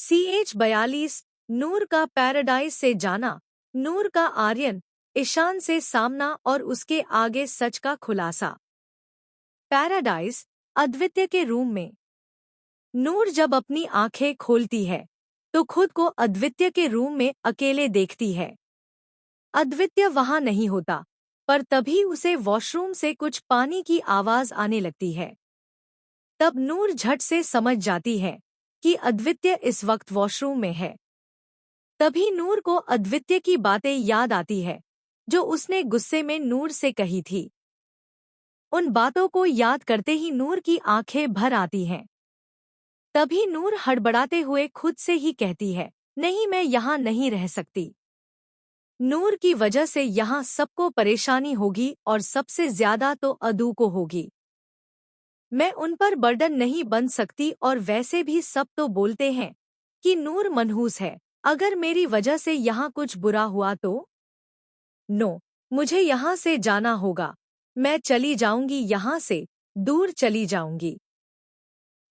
CH42 नूर का paradise से जाना, नूर का आर्यन ईशान से सामना और उसके आगे सच का खुलासा। पैराडाइज अद्वितीय के रूम में नूर जब अपनी आंखें खोलती है तो खुद को अद्वितीय के रूम में अकेले देखती है। अद्वितीय वहां नहीं होता, पर तभी उसे वॉशरूम से कुछ पानी की आवाज आने लगती है। तब नूर झट से समझ जाती है कि अद्वितीय इस वक्त वॉशरूम में है। तभी नूर को अद्वितीय की बातें याद आती है जो उसने गुस्से में नूर से कही थी। उन बातों को याद करते ही नूर की आंखें भर आती हैं। तभी नूर हड़बड़ाते हुए खुद से ही कहती है, नहीं, मैं यहाँ नहीं रह सकती। नूर की वजह से यहाँ सबको परेशानी होगी और सबसे ज्यादा तो अदू को होगी। मैं उन पर बर्डन नहीं बन सकती और वैसे भी सब तो बोलते हैं कि नूर मनहूस है। अगर मेरी वजह से यहाँ कुछ बुरा हुआ तो? नो, मुझे यहाँ से जाना होगा। मैं चली जाऊंगी, यहाँ से दूर चली जाऊंगी।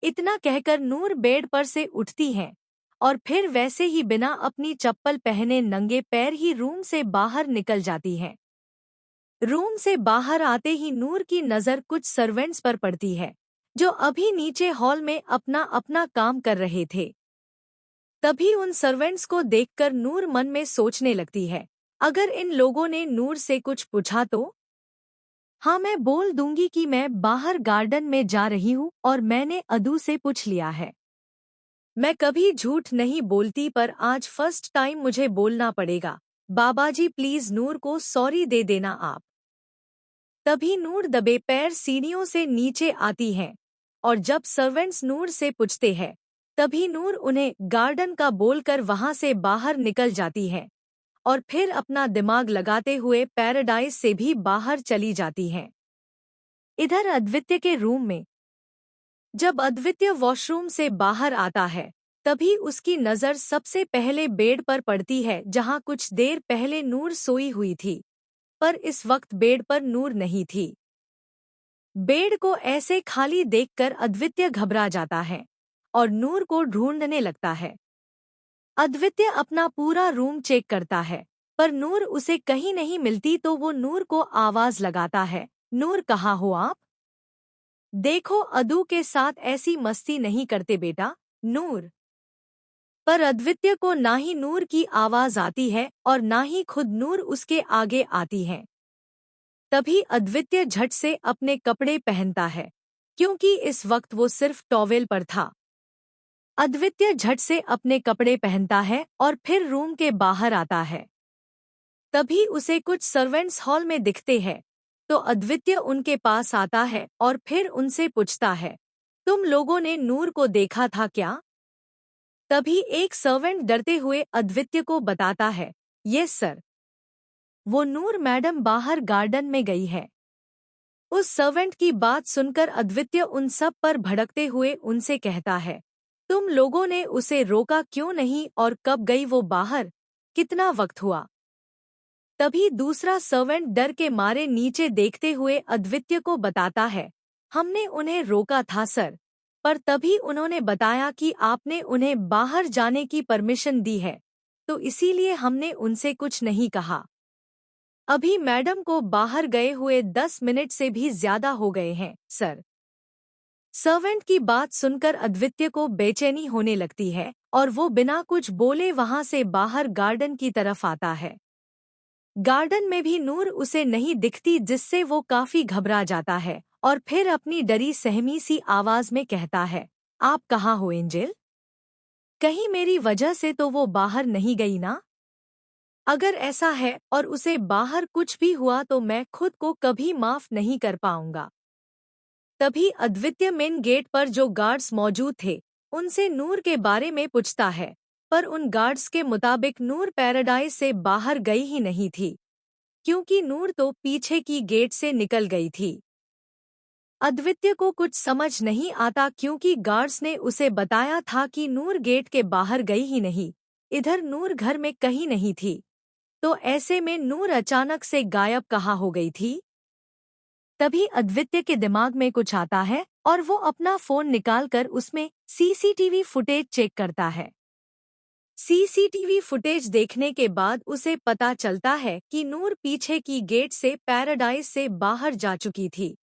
इतना कहकर नूर बेड पर से उठती हैं और फिर वैसे ही बिना अपनी चप्पल पहने नंगे पैर ही रूम से बाहर निकल जाती हैं। रूम से बाहर आते ही नूर की नज़र कुछ सर्वेंट्स पर पड़ती है जो अभी नीचे हॉल में अपना अपना काम कर रहे थे। तभी उन सर्वेंट्स को देखकर नूर मन में सोचने लगती है, अगर इन लोगों ने नूर से कुछ पूछा तो? हाँ, मैं बोल दूंगी कि मैं बाहर गार्डन में जा रही हूँ और मैंने अदू से पूछ लिया है। मैं कभी झूठ नहीं बोलती, पर आज फर्स्ट टाइम मुझे बोलना पड़ेगा। बाबाजी प्लीज नूर को सॉरी दे देना आप। तभी नूर दबे पैर सीढ़ियों से नीचे आती हैं और जब सर्वेंट्स नूर से पूछते हैं तभी नूर उन्हें गार्डन का बोलकर वहां से बाहर निकल जाती है और फिर अपना दिमाग लगाते हुए पैराडाइज से भी बाहर चली जाती हैं। इधर अद्वितीय के रूम में जब अद्वितीय वॉशरूम से बाहर आता है तभी उसकी नज़र सबसे पहले बेड पर पड़ती है जहां कुछ देर पहले नूर सोई हुई थी, पर इस वक्त बेड पर नूर नहीं थी। बेड को ऐसे खाली देखकर अद्वितीय घबरा जाता है और नूर को ढूंढने लगता है। अद्वितीय अपना पूरा रूम चेक करता है पर नूर उसे कहीं नहीं मिलती तो वो नूर को आवाज लगाता है, नूर कहाँ हो आप? देखो, अदू के साथ ऐसी मस्ती नहीं करते बेटा, नूर। पर अद्वितीय को ना ही नूर की आवाज आती है और ना ही खुद नूर उसके आगे आती है। तभी अद्वितीय झट से अपने कपड़े पहनता है क्योंकि इस वक्त वो सिर्फ टॉवेल पर था। अद्वितीय झट से अपने कपड़े पहनता है और फिर रूम के बाहर आता है। तभी उसे कुछ सर्वेंट्स हॉल में दिखते हैं तो अद्वितीय उनके पास आता है और फिर उनसे पूछता है, तुम लोगों ने नूर को देखा था क्या? तभी एक सर्वेंट डरते हुए अद्वितीय को बताता है, यस सर, वो नूर मैडम बाहर गार्डन में गई है। उस सर्वेंट की बात सुनकर अद्वितीय उन सब पर भड़कते हुए उनसे कहता है, तुम लोगों ने उसे रोका क्यों नहीं और कब गई वो बाहर, कितना वक्त हुआ? तभी दूसरा सर्वेंट डर के मारे नीचे देखते हुए अद्वितीय को बताता है, हमने उन्हें रोका था सर, पर तभी उन्होंने बताया कि आपने उन्हें बाहर जाने की परमिशन दी है, तो इसीलिए हमने उनसे कुछ नहीं कहा। अभी मैडम को बाहर गए हुए 10 मिनट से भी ज्यादा हो गए हैं सर। सर्वेंट की बात सुनकर अद्वितीय को बेचैनी होने लगती है और वो बिना कुछ बोले वहां से बाहर गार्डन की तरफ आता है। गार्डन में भी नूर उसे नहीं दिखती जिससे वो काफी घबरा जाता है और फिर अपनी डरी सहमी सी आवाज में कहता है, आप कहाँ हो एंजल? कहीं मेरी वजह से तो वो बाहर नहीं गई ना? अगर ऐसा है और उसे बाहर कुछ भी हुआ तो मैं खुद को कभी माफ नहीं कर पाऊंगा। तभी अद्वितीय मेन गेट पर जो गार्ड्स मौजूद थे उनसे नूर के बारे में पूछता है, पर उन गार्ड्स के मुताबिक नूर पैराडाइज से बाहर गई ही नहीं थी क्योंकि नूर तो पीछे की गेट से निकल गई थी। अद्वितीय को कुछ समझ नहीं आता क्योंकि गार्ड्स ने उसे बताया था कि नूर गेट के बाहर गई ही नहीं, इधर नूर घर में कहीं नहीं थी, तो ऐसे में नूर अचानक से गायब कहाँ हो गई थी? तभी अद्वितीय के दिमाग में कुछ आता है और वो अपना फोन निकालकर उसमें सीसीटीवी फुटेज चेक करता है। सीसीटीवी फुटेज देखने के बाद उसे पता चलता है कि नूर पीछे की गेट से पैराडाइज से बाहर जा चुकी थी।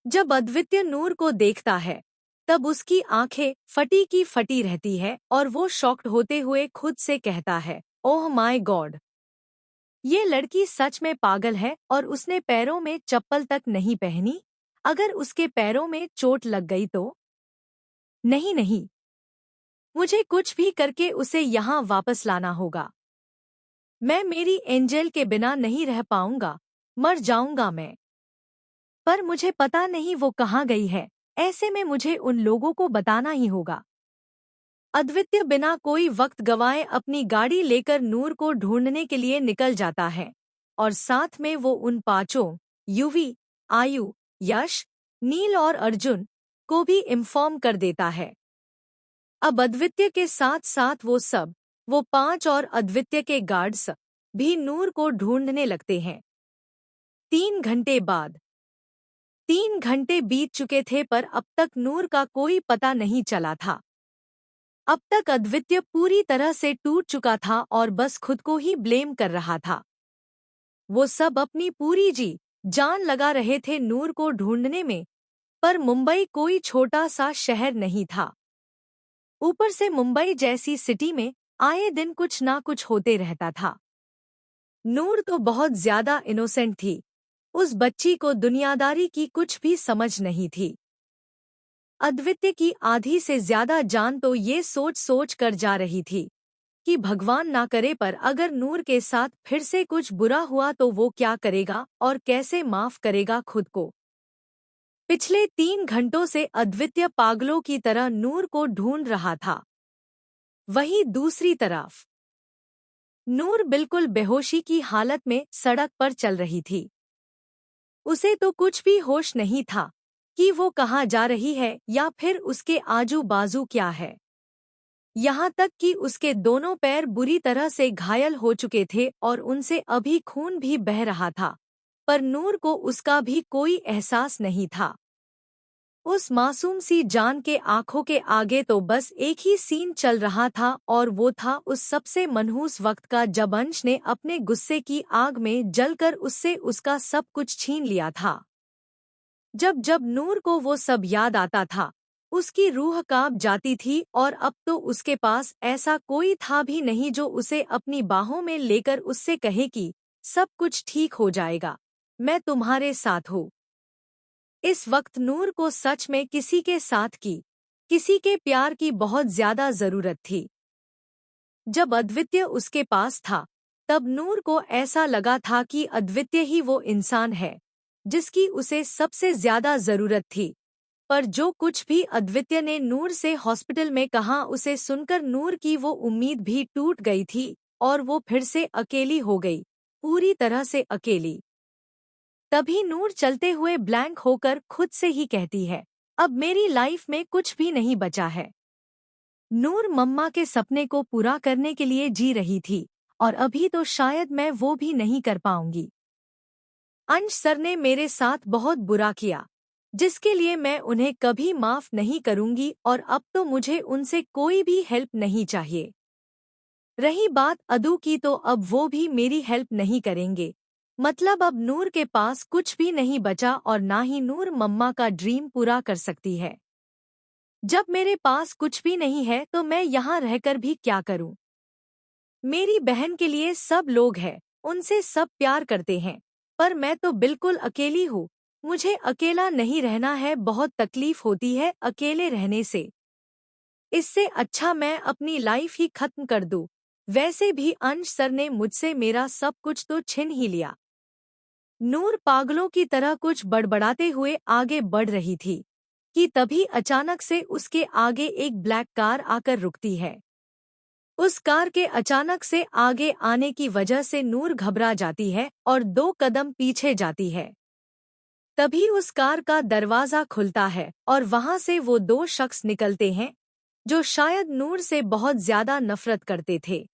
जब अद्वितीय नूर को देखता है तब उसकी आंखें फटी की फटी रहती है और वो शॉक्ड होते हुए खुद से कहता है, ओह माय गॉड, ये लड़की सच में पागल है और उसने पैरों में चप्पल तक नहीं पहनी। अगर उसके पैरों में चोट लग गई तो? नहीं नहीं, मुझे कुछ भी करके उसे यहाँ वापस लाना होगा। मैं मेरी एंजल के बिना नहीं रह पाऊंगा, मर जाऊंगा मैं। पर मुझे पता नहीं वो कहाँ गई है, ऐसे में मुझे उन लोगों को बताना ही होगा। अद्वितीय बिना कोई वक्त गंवाए अपनी गाड़ी लेकर नूर को ढूंढने के लिए निकल जाता है और साथ में वो उन पांचों, युवी, आयु, यश, नील और अर्जुन को भी इन्फॉर्म कर देता है। अब अद्वितीय के साथ साथ वो 5 और अद्वितीय के गार्ड्स भी नूर को ढूंढने लगते हैं। 3 घंटे बाद 3 घंटे बीत चुके थे पर अब तक नूर का कोई पता नहीं चला था। अब तक अद्वितीय पूरी तरह से टूट चुका था और बस खुद को ही ब्लेम कर रहा था। वो सब अपनी पूरी जी जान लगा रहे थे नूर को ढूंढने में, पर मुंबई कोई छोटा सा शहर नहीं था। ऊपर से मुंबई जैसी सिटी में आए दिन कुछ ना कुछ होते रहता था। नूर तो बहुत ज्यादा इनोसेंट थी, उस बच्ची को दुनियादारी की कुछ भी समझ नहीं थी। अद्वितीय की आधी से ज्यादा जान तो ये सोच सोच कर जा रही थी कि भगवान ना करे पर अगर नूर के साथ फिर से कुछ बुरा हुआ तो वो क्या करेगा और कैसे माफ करेगा खुद को। पिछले 3 घंटों से अद्वितीय पागलों की तरह नूर को ढूंढ रहा था। वहीं दूसरी तरफ नूर बिल्कुल बेहोशी की हालत में सड़क पर चल रही थी। उसे तो कुछ भी होश नहीं था कि वो कहाँ जा रही है या फिर उसके आजू बाजू क्या है। यहाँ तक कि उसके दोनों पैर बुरी तरह से घायल हो चुके थे और उनसे अभी खून भी बह रहा था, पर नूर को उसका भी कोई एहसास नहीं था। उस मासूम सी जान के आंखों के आगे तो बस एक ही सीन चल रहा था और वो था उस सबसे मनहूस वक्त का जब अंश ने अपने गुस्से की आग में जलकर उससे उसका सब कुछ छीन लिया था। जब जब नूर को वो सब याद आता था उसकी रूह कांप जाती थी और अब तो उसके पास ऐसा कोई था भी नहीं जो उसे अपनी बाहों में लेकर उससे कहे कि सब कुछ ठीक हो जाएगा, मैं तुम्हारे साथ हूँ। इस वक्त नूर को सच में किसी के साथ किसी के प्यार की बहुत ज्यादा जरूरत थी। जब अद्वितीय उसके पास था तब नूर को ऐसा लगा था कि अद्वितीय ही वो इंसान है जिसकी उसे सबसे ज्यादा जरूरत थी। पर जो कुछ भी अद्वितीय ने नूर से हॉस्पिटल में कहा उसे सुनकर नूर की वो उम्मीद भी टूट गई थी और वो फिर से अकेली हो गई, पूरी तरह से अकेली। तभी नूर चलते हुए ब्लैंक होकर खुद से ही कहती है, अब मेरी लाइफ में कुछ भी नहीं बचा है। नूर मम्मा के सपने को पूरा करने के लिए जी रही थी और अभी तो शायद मैं वो भी नहीं कर पाऊंगी। अंश सर ने मेरे साथ बहुत बुरा किया जिसके लिए मैं उन्हें कभी माफ नहीं करूंगी और अब तो मुझे उनसे कोई भी हेल्प नहीं चाहिए। रही बात अदू की तो अब वो भी मेरी हेल्प नहीं करेंगे, मतलब अब नूर के पास कुछ भी नहीं बचा और ना ही नूर मम्मा का ड्रीम पूरा कर सकती है। जब मेरे पास कुछ भी नहीं है तो मैं यहाँ रहकर भी क्या करूँ। मेरी बहन के लिए सब लोग हैं, उनसे सब प्यार करते हैं, पर मैं तो बिल्कुल अकेली हूँ। मुझे अकेला नहीं रहना है, बहुत तकलीफ होती है अकेले रहने से। इससे अच्छा मैं अपनी लाइफ ही खत्म कर दूँ। वैसे भी अंश सर ने मुझसे मेरा सब कुछ तो छीन ही लिया। नूर पागलों की तरह कुछ बड़बड़ाते हुए आगे बढ़ रही थी कि तभी अचानक से उसके आगे एक ब्लैक कार आकर रुकती है। उस कार के अचानक से आगे आने की वजह से नूर घबरा जाती है और 2 कदम पीछे जाती है। तभी उस कार का दरवाजा खुलता है और वहां से वो 2 शख्स निकलते हैं जो शायद नूर से बहुत ज्यादा नफरत करते थे।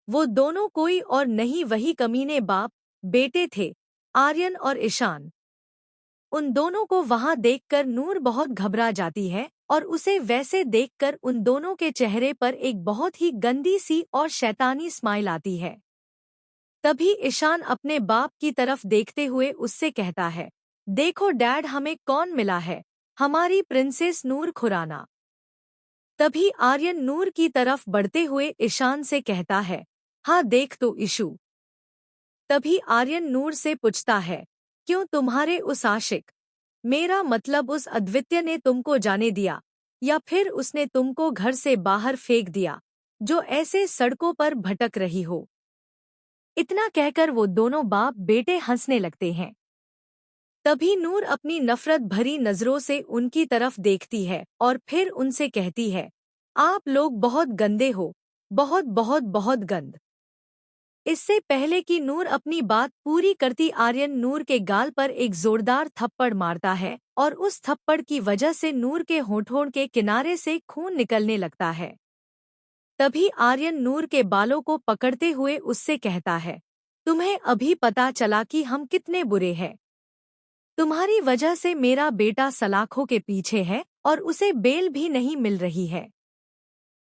वो दोनों कोई और नहीं वही कमीने बाप बेटे थे, आर्यन और ईशान। उन दोनों को वहां देखकर नूर बहुत घबरा जाती है और उसे वैसे देखकर उन दोनों के चेहरे पर एक बहुत ही गंदी सी और शैतानी स्माइल आती है। तभी ईशान अपने बाप की तरफ देखते हुए उससे कहता है, देखो डैड, हमें कौन मिला है, हमारी प्रिंसेस नूर खुराना। तभी आर्यन नूर की तरफ बढ़ते हुए ईशान से कहता है, हाँ देख तो इशू। तभी आर्यन नूर से पूछता है, क्यों तुम्हारे उस आशिक, मेरा मतलब उस अद्वितीय ने तुमको जाने दिया, या फिर उसने तुमको घर से बाहर फेंक दिया, जो ऐसे सड़कों पर भटक रही हो। इतना कहकर वो दोनों बाप बेटे हंसने लगते हैं। तभी नूर अपनी नफरत भरी नजरों से उनकी तरफ देखती है और फिर उनसे कहती है, आप लोग बहुत गंदे हो, बहुत बहुत बहुत गंद। इससे पहले कि नूर अपनी बात पूरी करती, आर्यन नूर के गाल पर एक जोरदार थप्पड़ मारता है और उस थप्पड़ की वजह से नूर के होंठों के किनारे से खून निकलने लगता है। तभी आर्यन नूर के बालों को पकड़ते हुए उससे कहता है, तुम्हें अभी पता चला कि हम कितने बुरे हैं। तुम्हारी वजह से मेरा बेटा सलाखों के पीछे है और उसे बेल भी नहीं मिल रही है।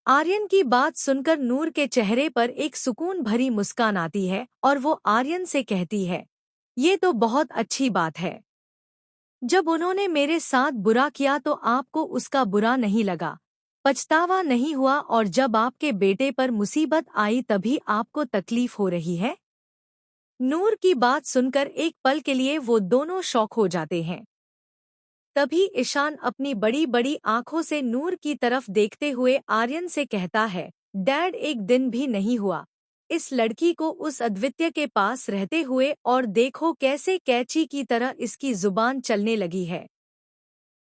आर्यन की बात सुनकर नूर के चेहरे पर एक सुकून भरी मुस्कान आती है और वो आर्यन से कहती है, ये तो बहुत अच्छी बात है। जब उन्होंने मेरे साथ बुरा किया तो आपको उसका बुरा नहीं लगा, पछतावा नहीं हुआ, और जब आपके बेटे पर मुसीबत आई तभी आपको तकलीफ हो रही है। नूर की बात सुनकर एक पल के लिए वो दोनों शॉक हो जाते हैं। तभी ईशान अपनी बड़ी बड़ी आंखों से नूर की तरफ देखते हुए आर्यन से कहता है, डैड, एक दिन भी नहीं हुआ इस लड़की को उस अद्वितीय के पास रहते हुए, और देखो कैसे कैंची की तरह इसकी जुबान चलने लगी है।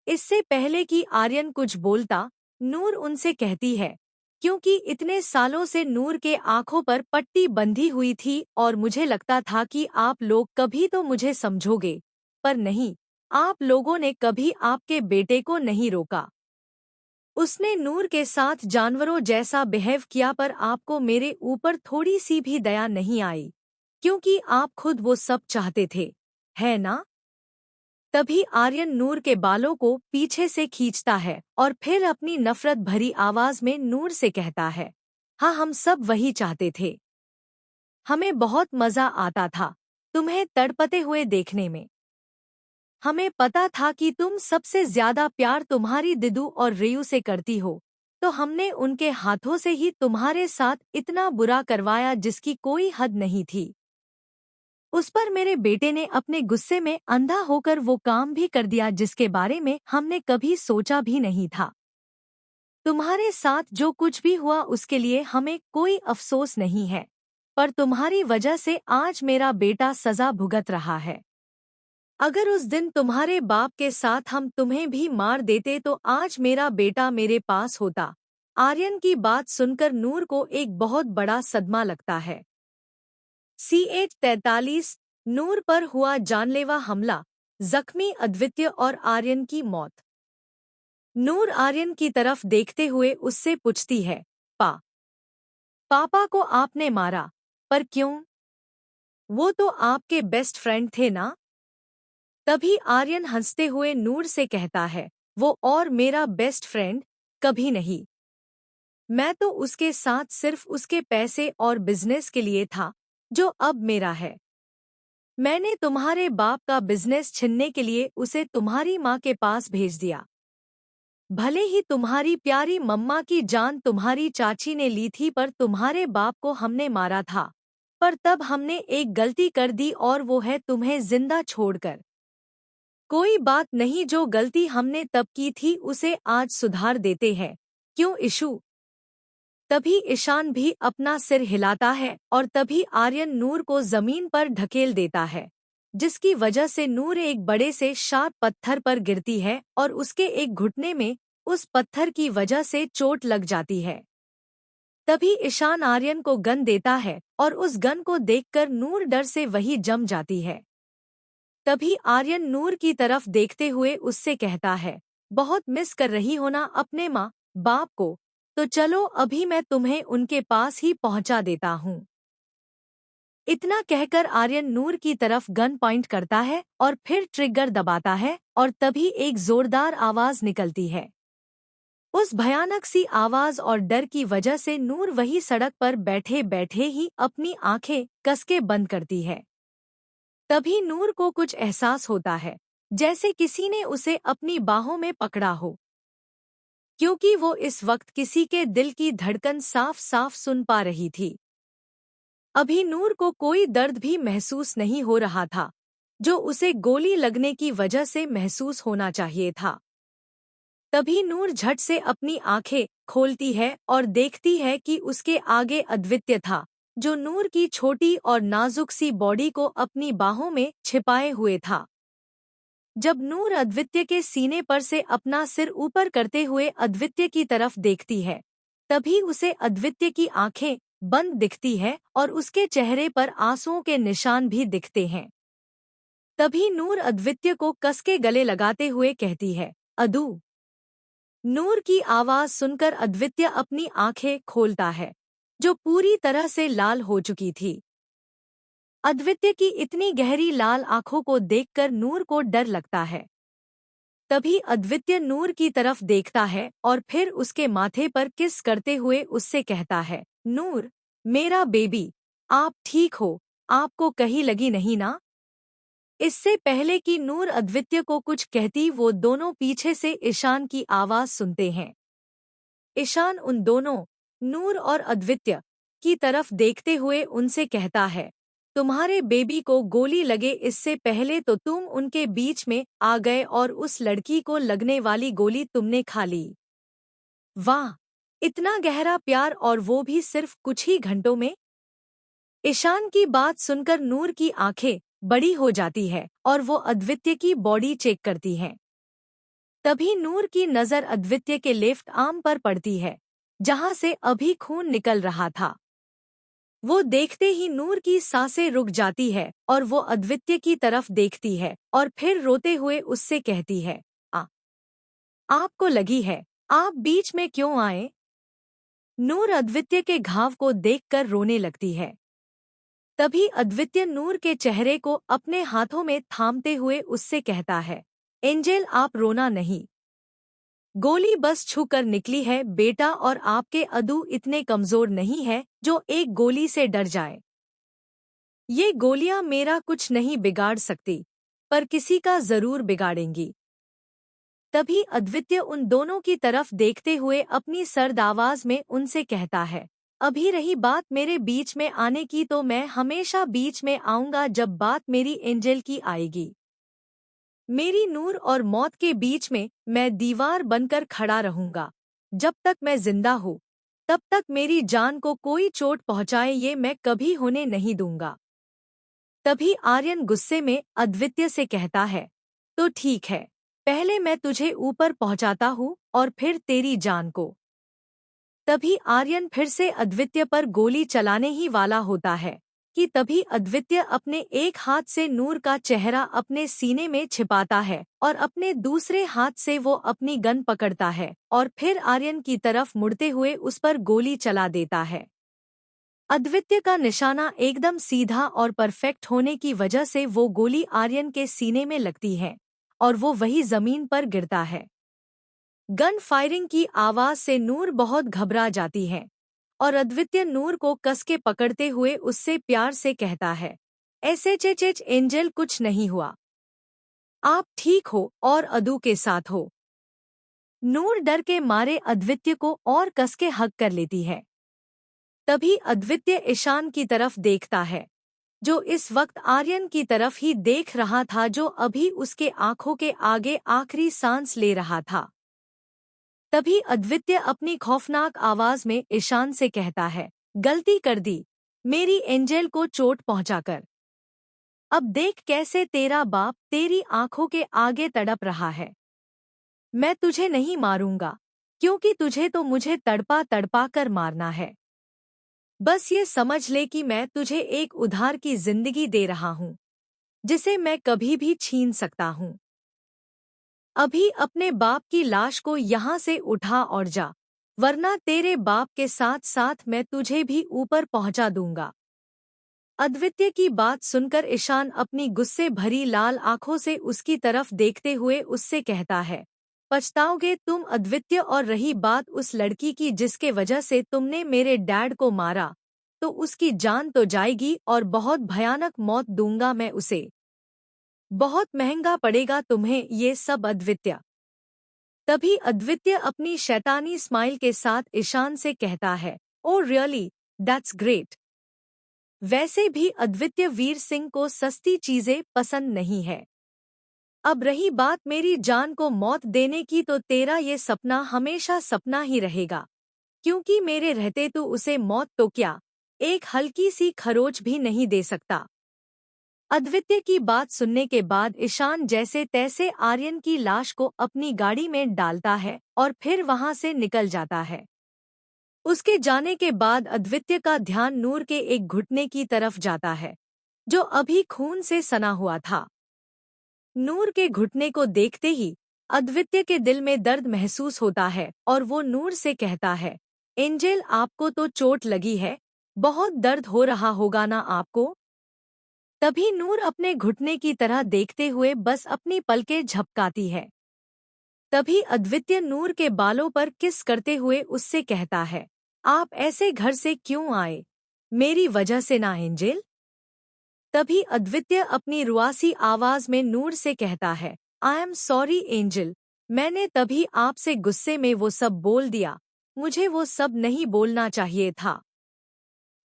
इससे पहले कि आर्यन कुछ बोलता, नूर उनसे कहती है, क्योंकि इतने सालों से नूर के आंखों पर पट्टी बंधी हुई थी और मुझे लगता था कि आप लोग कभी तो मुझे समझोगे, पर नहीं, आप लोगों ने कभी आपके बेटे को नहीं रोका। उसने नूर के साथ जानवरों जैसा बिहेव किया, पर आपको मेरे ऊपर थोड़ी सी भी दया नहीं आई, क्योंकि आप खुद वो सब चाहते थे, है ना? तभी आर्यन नूर के बालों को पीछे से खींचता है और फिर अपनी नफरत भरी आवाज में नूर से कहता है, हाँ, हम सब वही चाहते थे। हमें बहुत मजा आता था तुम्हें तड़पते हुए देखने में। हमें पता था कि तुम सबसे ज्यादा प्यार तुम्हारी दिदू और रेयू से करती हो, तो हमने उनके हाथों से ही तुम्हारे साथ इतना बुरा करवाया जिसकी कोई हद नहीं थी। उस पर मेरे बेटे ने अपने गुस्से में अंधा होकर वो काम भी कर दिया जिसके बारे में हमने कभी सोचा भी नहीं था। तुम्हारे साथ जो कुछ भी हुआ उसके लिए हमें कोई अफसोस नहीं है, पर तुम्हारी वजह से आज मेरा बेटा सजा भुगत रहा है। अगर उस दिन तुम्हारे बाप के साथ हम तुम्हें भी मार देते तो आज मेरा बेटा मेरे पास होता। आर्यन की बात सुनकर नूर को एक बहुत बड़ा सदमा लगता है। CH-43 नूर पर हुआ जानलेवा हमला, जख्मी अद्वितीय और आर्यन की मौत। नूर आर्यन की तरफ देखते हुए उससे पूछती है, पापा को आपने मारा, पर क्यों? वो तो आपके बेस्ट फ्रेंड थे ना? तभी आर्यन हंसते हुए नूर से कहता है, वो और मेरा बेस्ट फ्रेंड कभी नहीं। मैं तो उसके साथ सिर्फ उसके पैसे और बिजनेस के लिए था, जो अब मेरा है। मैंने तुम्हारे बाप का बिजनेस छीनने के लिए उसे तुम्हारी माँ के पास भेज दिया। भले ही तुम्हारी प्यारी मम्मा की जान तुम्हारी चाची ने ली थी, पर तुम्हारे बाप को हमने मारा था। पर तब हमने एक गलती कर दी और वो है तुम्हें जिंदा छोड़कर। कोई बात नहीं, जो गलती हमने तब की थी उसे आज सुधार देते हैं, क्यों इशू? तभी ईशान भी अपना सिर हिलाता है और तभी आर्यन नूर को जमीन पर ढकेल देता है, जिसकी वजह से नूर एक बड़े से शार्प पत्थर पर गिरती है और उसके एक घुटने में उस पत्थर की वजह से चोट लग जाती है। तभी ईशान आर्यन को गन देता है और उस गन को देखकर नूर डर से वही जम जाती है। तभी आर्यन नूर की तरफ देखते हुए उससे कहता है, बहुत मिस कर रही हो ना अपने माँ बाप को, तो चलो अभी मैं तुम्हें उनके पास ही पहुंचा देता हूँ। इतना कहकर आर्यन नूर की तरफ गन पॉइंट करता है और फिर ट्रिगर दबाता है और तभी एक जोरदार आवाज निकलती है। उस भयानक सी आवाज और डर की वजह से नूर वही सड़क पर बैठे बैठे ही अपनी आंखें कसके बंद करती है। तभी नूर को कुछ एहसास होता है, जैसे किसी ने उसे अपनी बाहों में पकड़ा हो, क्योंकि वो इस वक्त किसी के दिल की धड़कन साफ साफ सुन पा रही थी। अभी नूर को कोई दर्द भी महसूस नहीं हो रहा था, जो उसे गोली लगने की वजह से महसूस होना चाहिए था। तभी नूर झट से अपनी आंखें खोलती है और देखती है कि उसके आगे अद्वित्य था, जो नूर की छोटी और नाजुक सी बॉडी को अपनी बाहों में छिपाए हुए था। जब नूर अद्वित्य के सीने पर से अपना सिर ऊपर करते हुए अद्वित्य की तरफ देखती है, तभी उसे अद्वित्य की आंखें बंद दिखती है और उसके चेहरे पर आंसुओं के निशान भी दिखते हैं। तभी नूर अद्वित्य को कसके गले लगाते हुए कहती है, अदू। नूर की आवाज सुनकर अद्वित्य अपनी आंखें खोलता है, जो पूरी तरह से लाल हो चुकी थी। अद्वित्य की इतनी गहरी लाल आंखों को देखकर नूर को डर लगता है। तभी अद्वित्य नूर की तरफ देखता है और फिर उसके माथे पर किस करते हुए उससे कहता है, नूर, मेरा बेबी, आप ठीक हो, आपको कहीं लगी नहीं ना? इससे पहले कि नूर अद्वित्य को कुछ कहती, वो दोनों पीछे से ईशान की आवाज सुनते हैं। ईशान उन दोनों, नूर और अद्वित्य, की तरफ देखते हुए उनसे कहता है, तुम्हारे बेबी को गोली लगे इससे पहले तो तुम उनके बीच में आ गए और उस लड़की को लगने वाली गोली तुमने खा ली। वाह, इतना गहरा प्यार, और वो भी सिर्फ कुछ ही घंटों में। ईशान की बात सुनकर नूर की आंखें बड़ी हो जाती है और वो अद्वित्य की बॉडी चेक करती है। तभी नूर की नज़र अद्वित्य के लेफ्ट आर्म पर पड़ती है, जहां से अभी खून निकल रहा था। वो देखते ही नूर की सांसें रुक जाती है और वो अद्वित्य की तरफ देखती है और फिर रोते हुए उससे कहती है, आपको लगी है, आप बीच में क्यों आए? नूर अद्वित्य के घाव को देखकर रोने लगती है। तभी अद्वित्य नूर के चेहरे को अपने हाथों में थामते हुए उससे कहता है, एंजेल, आप रोना नहीं। गोली बस छू कर निकली है बेटा, और आपके अदू इतने कमजोर नहीं है जो एक गोली से डर जाए। ये गोलियां मेरा कुछ नहीं बिगाड़ सकती, पर किसी का जरूर बिगाड़ेंगी। तभी अद्वित्य उन दोनों की तरफ देखते हुए अपनी सर्द आवाज में उनसे कहता है, अभी रही बात मेरे बीच में आने की, तो मैं हमेशा बीच में आऊंगा जब बात मेरी एंजेल की आएगी। मेरी नूर और मौत के बीच में मैं दीवार बनकर खड़ा रहूंगा। जब तक मैं जिंदा हूँ, तब तक मेरी जान को कोई चोट पहुंचाए ये मैं कभी होने नहीं दूंगा। तभी आर्यन गुस्से में अद्वित्य से कहता है, तो ठीक है, पहले मैं तुझे ऊपर पहुंचाता हूँ और फिर तेरी जान को। तभी आर्यन फिर से अद्वित्य पर गोली चलाने ही वाला होता है कि तभी अद्वित्य अपने एक हाथ से नूर का चेहरा अपने सीने में छिपाता है और अपने दूसरे हाथ से वो अपनी गन पकड़ता है और फिर आर्यन की तरफ मुड़ते हुए उस पर गोली चला देता है। अद्वित्य का निशाना एकदम सीधा और परफेक्ट होने की वजह से वो गोली आर्यन के सीने में लगती है और वो वही जमीन पर गिरता है। गन फायरिंग की आवाज से नूर बहुत घबरा जाती है और अद्वित्य नूर को कसके पकड़ते हुए उससे प्यार से कहता है, एसएचएच एंजल, कुछ नहीं हुआ, आप ठीक हो और अदू के साथ हो। नूर डर के मारे अद्वित्य को और कसके हग कर लेती है। तभी अद्वित्य ईशान की तरफ देखता है, जो इस वक्त आर्यन की तरफ ही देख रहा था, जो अभी उसके आंखों के आगे आखिरी सांस ले रहा था। तभी अद्वित्य अपनी खौफनाक आवाज में ईशान से कहता है, गलती कर दी मेरी एंजेल को चोट पहुंचाकर। अब देख कैसे तेरा बाप तेरी आंखों के आगे तड़प रहा है। मैं तुझे नहीं मारूंगा, क्योंकि तुझे तो मुझे तड़पा तड़पा कर मारना है। बस ये समझ ले कि मैं तुझे एक उधार की जिंदगी दे रहा हूँ, जिसे मैं कभी भी छीन सकता हूँ। अभी अपने बाप की लाश को यहाँ से उठा और जा, वरना तेरे बाप के साथ साथ मैं तुझे भी ऊपर पहुँचा दूंगा। अद्वित्य की बात सुनकर ईशान अपनी गुस्से भरी लाल आंखों से उसकी तरफ देखते हुए उससे कहता है, पछताओगे तुम अद्वितीय। और रही बात उस लड़की की जिसके वजह से तुमने मेरे डैड को मारा, तो उसकी जान तो जाएगी और बहुत भयानक मौत दूंगा मैं उसे। बहुत महंगा पड़ेगा तुम्हें ये सब अद्वितीय। तभी अद्वितीय अपनी शैतानी स्माइल के साथ ईशान से कहता है, ओ रियली, दैट्स ग्रेट। वैसे भी अद्वितीय वीर सिंह को सस्ती चीजें पसंद नहीं है। अब रही बात मेरी जान को मौत देने की, तो तेरा ये सपना हमेशा सपना ही रहेगा, क्योंकि मेरे रहते तो उसे मौत तो क्या, एक हल्की सी खरोच भी नहीं दे सकता। अद्वितीय की बात सुनने के बाद ईशान जैसे तैसे आर्यन की लाश को अपनी गाड़ी में डालता है और फिर वहां से निकल जाता है। उसके जाने के बाद अद्वितीय का ध्यान नूर के एक घुटने की तरफ जाता है, जो अभी खून से सना हुआ था। नूर के घुटने को देखते ही अद्वितीय के दिल में दर्द महसूस होता है और वो नूर से कहता है, एंजेल आपको तो चोट लगी है, बहुत दर्द हो रहा होगा ना आपको। तभी नूर अपने घुटने की तरह देखते हुए बस अपनी पलकें झपकाती है। तभी अद्वितीय नूर के बालों पर किस करते हुए उससे कहता है, आप ऐसे घर से क्यों आए? मेरी वजह से ना एंजेल। तभी अद्वितीय अपनी रुआसी आवाज में नूर से कहता है, आई एम सॉरी एंजेल, मैंने तभी आपसे गुस्से में वो सब बोल दिया, मुझे वो सब नहीं बोलना चाहिए था।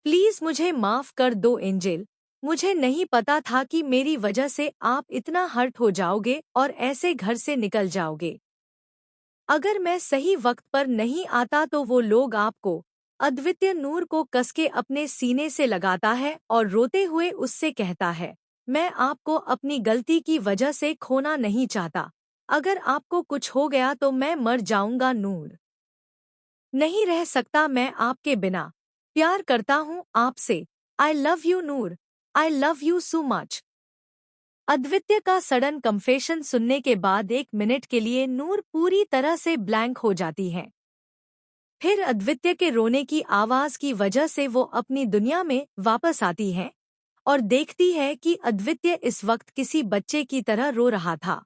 प्लीज मुझे माफ कर दो एंजेल, मुझे नहीं पता था कि मेरी वजह से आप इतना हर्ट हो जाओगे और ऐसे घर से निकल जाओगे। अगर मैं सही वक्त पर नहीं आता तो वो लोग आपको। अद्वितीय नूर को कसके अपने सीने से लगाता है और रोते हुए उससे कहता है, मैं आपको अपनी गलती की वजह से खोना नहीं चाहता। अगर आपको कुछ हो गया तो मैं मर जाऊंगा नूर। नहीं रह सकता मैं आपके बिना। प्यार करता हूँ आपसे। I love you Noor, I love you so much. अद्वितीय का सडन कन्फेशन सुनने के बाद 1 मिनट के लिए नूर पूरी तरह से ब्लैंक हो जाती है। फिर अद्वितीय के रोने की आवाज की वजह से वो अपनी दुनिया में वापस आती है और देखती है कि अद्वितीय इस वक्त किसी बच्चे की तरह रो रहा था।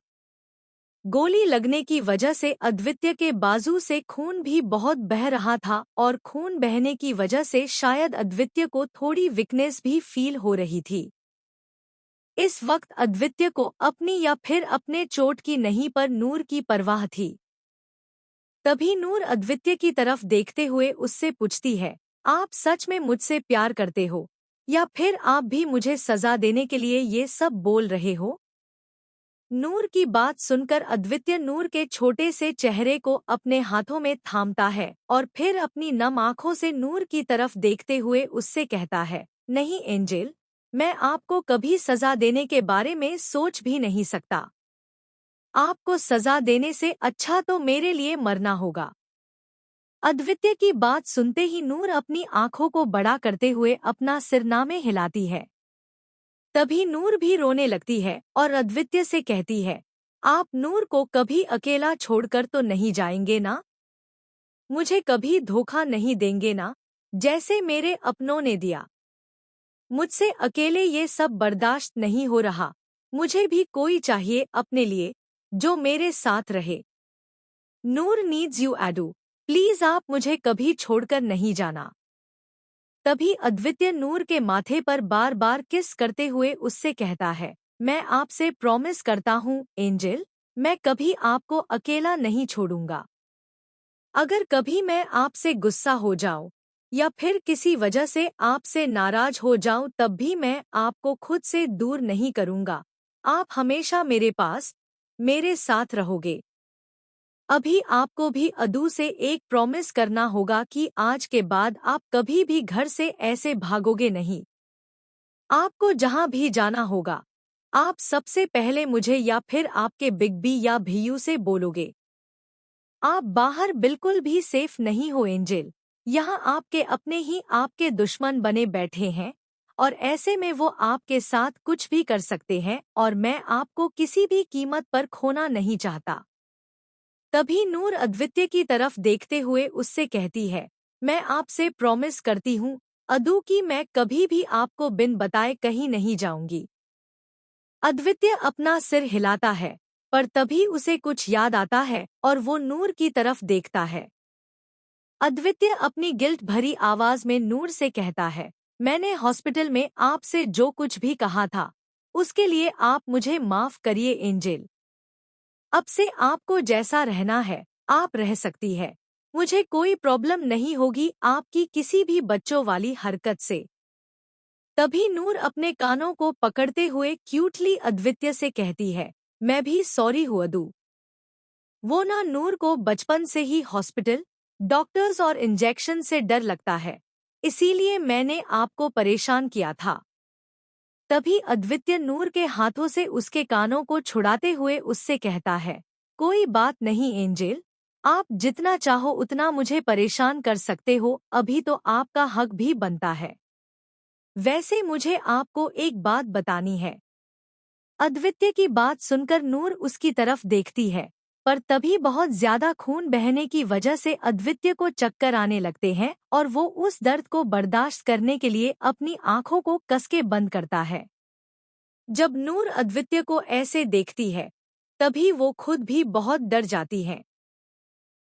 गोली लगने की वजह से अद्वितीय के बाजू से खून भी बहुत बह रहा था और खून बहने की वजह से शायद अद्वितीय को थोड़ी वीकनेस भी फील हो रही थी। इस वक्त अद्वितीय को अपनी या फिर अपने चोट की नहीं पर नूर की परवाह थी। तभी नूर अद्वितीय की तरफ देखते हुए उससे पूछती है, आप सच में मुझसे प्यार करते हो या फिर आप भी मुझे सजा देने के लिए ये सब बोल रहे हो? नूर की बात सुनकर अद्वितीय नूर के छोटे से चेहरे को अपने हाथों में थामता है और फिर अपनी नम आंखों से नूर की तरफ देखते हुए उससे कहता है, नहीं एंजेल, मैं आपको कभी सजा देने के बारे में सोच भी नहीं सकता। आपको सजा देने से अच्छा तो मेरे लिए मरना होगा। अद्वितीय की बात सुनते ही नूर अपनी आंखों को बड़ा करते हुए अपना सिरनामे हिलाती है। तभी नूर भी रोने लगती है और अद्वितीय से कहती है, आप नूर को कभी अकेला छोड़कर तो नहीं जाएंगे ना? मुझे कभी धोखा नहीं देंगे ना, जैसे मेरे अपनों ने दिया? मुझसे अकेले ये सब बर्दाश्त नहीं हो रहा, मुझे भी कोई चाहिए अपने लिए, जो मेरे साथ रहे। नूर नीड्स यू एडू, प्लीज आप मुझे कभी छोड़कर नहीं जाना। तभी अद्वितीय नूर के माथे पर बार बार किस करते हुए उससे कहता है, मैं आपसे प्रॉमिस करता हूँ एंजेल, मैं कभी आपको अकेला नहीं छोड़ूंगा। अगर कभी मैं आपसे गुस्सा हो जाऊं या फिर किसी वजह से आपसे नाराज हो जाऊं तब भी मैं आपको खुद से दूर नहीं करूंगा। आप हमेशा मेरे पास, मेरे साथ रहोगे। अभी आपको भी अदू से एक प्रॉमिस करना होगा कि आज के बाद आप कभी भी घर से ऐसे भागोगे नहीं। आपको जहां भी जाना होगा, आप सबसे पहले मुझे या फिर आपके बिग बी या भीयू से बोलोगे। आप बाहर बिल्कुल भी सेफ नहीं हो एंजेल, यहाँ आपके अपने ही आपके दुश्मन बने बैठे हैं और ऐसे में वो आपके साथ कुछ भी कर सकते हैं और मैं आपको किसी भी कीमत पर खोना नहीं चाहता। तभी नूर अद्वितीय की तरफ देखते हुए उससे कहती है, मैं आपसे प्रॉमिस करती हूँ अदू कि मैं कभी भी आपको बिन बताए कहीं नहीं जाऊंगी। अद्वितीय अपना सिर हिलाता है, पर तभी उसे कुछ याद आता है और वो नूर की तरफ देखता है। अद्वितीय अपनी गिल्ट भरी आवाज में नूर से कहता है, मैंने हॉस्पिटल में आपसे जो कुछ भी कहा था उसके लिए आप मुझे माफ करिए एंजेल। अब से आपको जैसा रहना है आप रह सकती है। मुझे कोई प्रॉब्लम नहीं होगी आपकी किसी भी बच्चों वाली हरकत से। तभी नूर अपने कानों को पकड़ते हुए क्यूटली अद्वितीय से कहती है, मैं भी सॉरी हूँ अदू। वो ना नूर को बचपन से ही हॉस्पिटल, डॉक्टर्स और इंजेक्शन से डर लगता है, इसीलिए मैंने आपको परेशान किया था। तभी अद्वितीय नूर के हाथों से उसके कानों को छुड़ाते हुए उससे कहता है, कोई बात नहीं एंजेल, आप जितना चाहो उतना मुझे परेशान कर सकते हो, अभी तो आपका हक भी बनता है। वैसे मुझे आपको एक बात बतानी है। अद्वितीय की बात सुनकर नूर उसकी तरफ देखती है, पर तभी बहुत ज्यादा खून बहने की वजह से अद्वितीय को चक्कर आने लगते हैं और वो उस दर्द को बर्दाश्त करने के लिए अपनी आंखों को कसके बंद करता है। जब नूर अद्वितीय को ऐसे देखती है तभी वो खुद भी बहुत डर जाती है।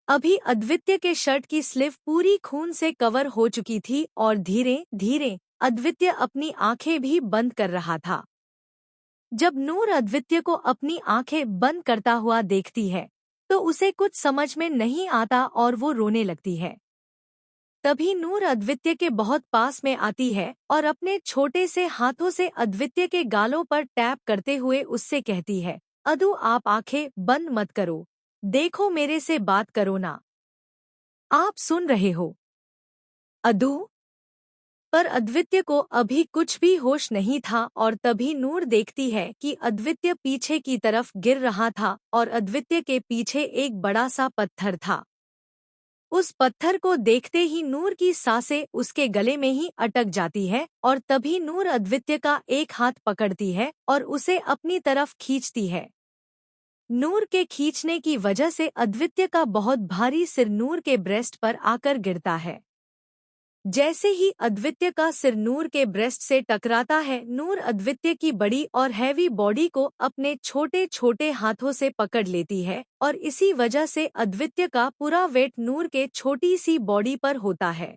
अभी अद्वितीय के शर्ट की स्लीव पूरी खून से कवर हो चुकी थी और धीरे धीरे अद्वितीय अपनी आंखें भी बंद कर रहा था। जब नूर अद्वितीय को अपनी आंखें बंद करता हुआ देखती है तो उसे कुछ समझ में नहीं आता और वो रोने लगती है। तभी नूर अद्वितीय के बहुत पास में आती है और अपने छोटे से हाथों से अद्वितीय के गालों पर टैप करते हुए उससे कहती है, अदू आप आंखें बंद मत करो, देखो मेरे से बात करो ना। आप सुन रहे हो अदू? पर अद्वितीय को अभी कुछ भी होश नहीं था और तभी नूर देखती है कि अद्वितीय पीछे की तरफ गिर रहा था और अद्वितीय के पीछे एक बड़ा सा पत्थर था। उस पत्थर को देखते ही नूर की सांसें उसके गले में ही अटक जाती है और तभी नूर अद्वितीय का एक हाथ पकड़ती है और उसे अपनी तरफ खींचती है। नूर के खींचने की वजह से अद्वितीय का बहुत भारी सिर नूर के ब्रेस्ट पर आकर गिरता है। जैसे ही अद्वितीय का सिर नूर के ब्रेस्ट से टकराता है, नूर अद्वितीय की बड़ी और हैवी बॉडी को अपने छोटे छोटे हाथों से पकड़ लेती है और इसी वजह से अद्वितीय का पूरा वेट नूर के छोटी सी बॉडी पर होता है।